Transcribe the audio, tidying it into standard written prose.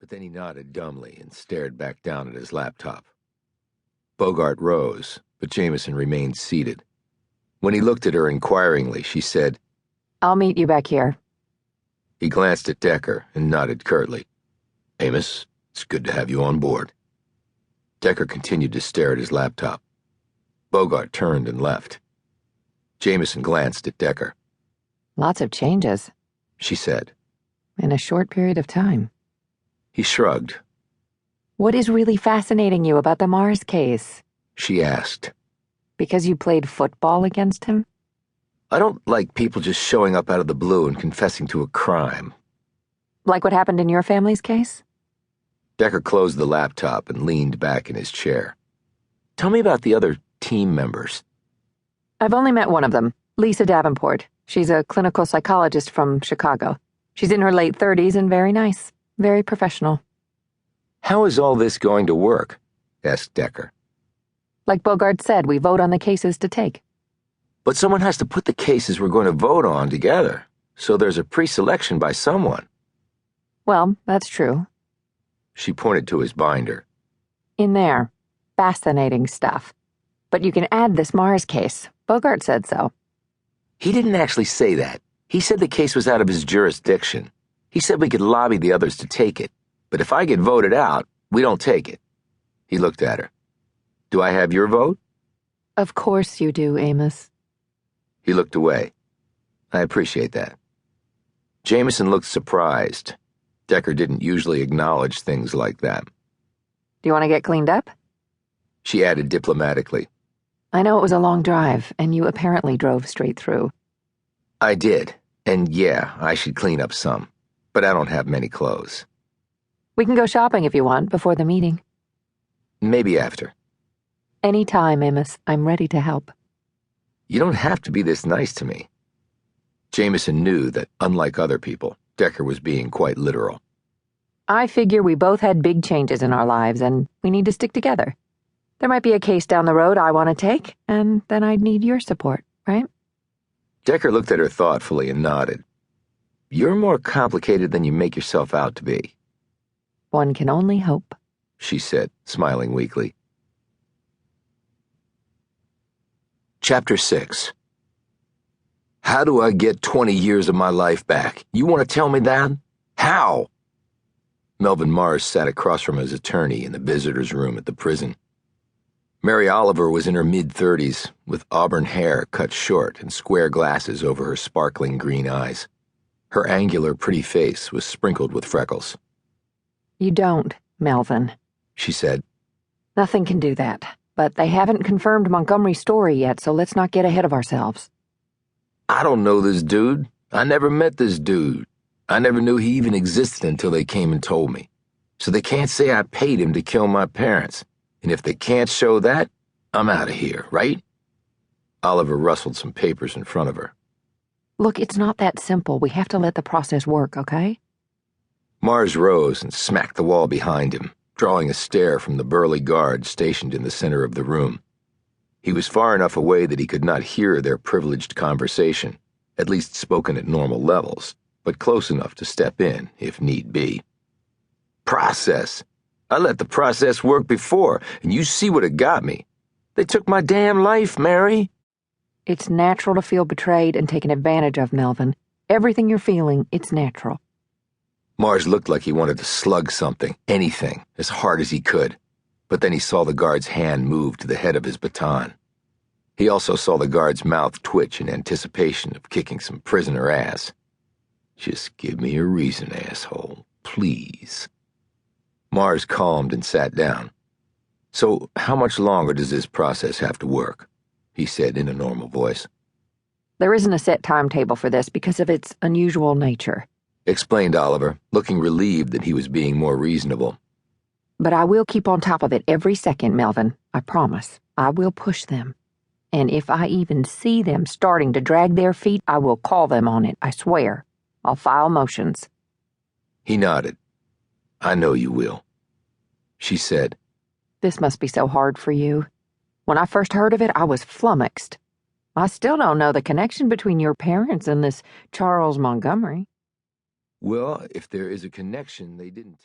But then he nodded dumbly and stared back down at his laptop. Bogart rose, but Jameson remained seated. When he looked at her inquiringly, she said, "I'll meet you back here." He glanced at Decker and nodded curtly. "Amos, it's good to have you on board." Decker continued to stare at his laptop. Bogart turned and left. Jameson glanced at Decker. "Lots of changes," She said. in a short period of time. He shrugged. "What is really fascinating you about the Mars case?" She asked. Because you played football against him? I don't like people just showing up out of the blue and confessing to a crime. Like what happened in your family's case? Decker closed the laptop and leaned back in his chair. Tell me about the other team members. I've only met one of them, Lisa Davenport. She's a clinical psychologist from Chicago. She's in her late 30s and very nice, very professional. How is all this going to work? Asked Decker. Like Bogart said, we vote on the cases to take. But someone has to put the cases we're going to vote on together, so there's a pre-selection by someone. Well, that's true. She pointed to his binder. In there. Fascinating stuff. But you can add this Mars case. Bogart said so. He didn't actually say that. He said the case was out of his jurisdiction. He said we could lobby the others to take it, but if I get voted out, we don't take it. He looked at her. Do I have your vote? Of course you do, Amos. He looked away. I appreciate that. Jameson looked surprised. Decker didn't usually acknowledge things like that. Do you want to get cleaned up? She added diplomatically. I know it was a long drive, and you apparently drove straight through. I did, and yeah, I should clean up some, but I don't have many clothes. We can go shopping if you want, before the meeting. Maybe after. Any time, Amos. I'm ready to help. You don't have to be this nice to me. Jameson knew that, unlike other people, Decker was being quite literal. I figure we both had big changes in our lives, and we need to stick together. There might be a case down the road I want to take, and then I'd need your support, right? Decker looked at her thoughtfully and nodded. You're more complicated than you make yourself out to be. One can only hope, she said, smiling weakly. Chapter 6. How do I get 20 years of my life back? You want to tell me that? How? Melvin Mars sat across from his attorney in the visitor's room at the prison. Mary Oliver was in her mid-30s, with auburn hair cut short and square glasses over her sparkling green eyes. Her angular, pretty face was sprinkled with freckles. You don't, Melvin, she said. Nothing can do that, but they haven't confirmed Montgomery's story yet, so let's not get ahead of ourselves. I don't know this dude. I never met this dude. I never knew he even existed until they came and told me. So they can't say I paid him to kill my parents. And if they can't show that, I'm out of here, right? Oliver rustled some papers in front of her. Look, it's not that simple. We have to let the process work, okay? Mars rose and smacked the wall behind him, drawing a stare from the burly guard stationed in the center of the room. He was far enough away that he could not hear their privileged conversation, at least spoken at normal levels, but close enough to step in, if need be. Process. I let the process work before, and you see what it got me. They took my damn life, Mary. It's natural to feel betrayed and taken advantage of, Melvin. Everything you're feeling, it's natural. Mars looked like he wanted to slug something, anything, as hard as he could, but then he saw the guard's hand move to the head of his baton. He also saw the guard's mouth twitch in anticipation of kicking some prisoner ass. Just give me a reason, asshole, please. Mars calmed and sat down. So how much longer does this process have to work? He said in a normal voice. There isn't a set timetable for this because of its unusual nature, explained Oliver, looking relieved that he was being more reasonable. But I will keep on top of it every second, Melvin. I promise. I will push them. And if I even see them starting to drag their feet, I will call them on it, I swear. I'll file motions. He nodded. I know you will. She said, This must be so hard for you. When I first heard of it, I was flummoxed. I still don't know the connection between your parents and this Charles Montgomery. Well, if there is a connection, they didn't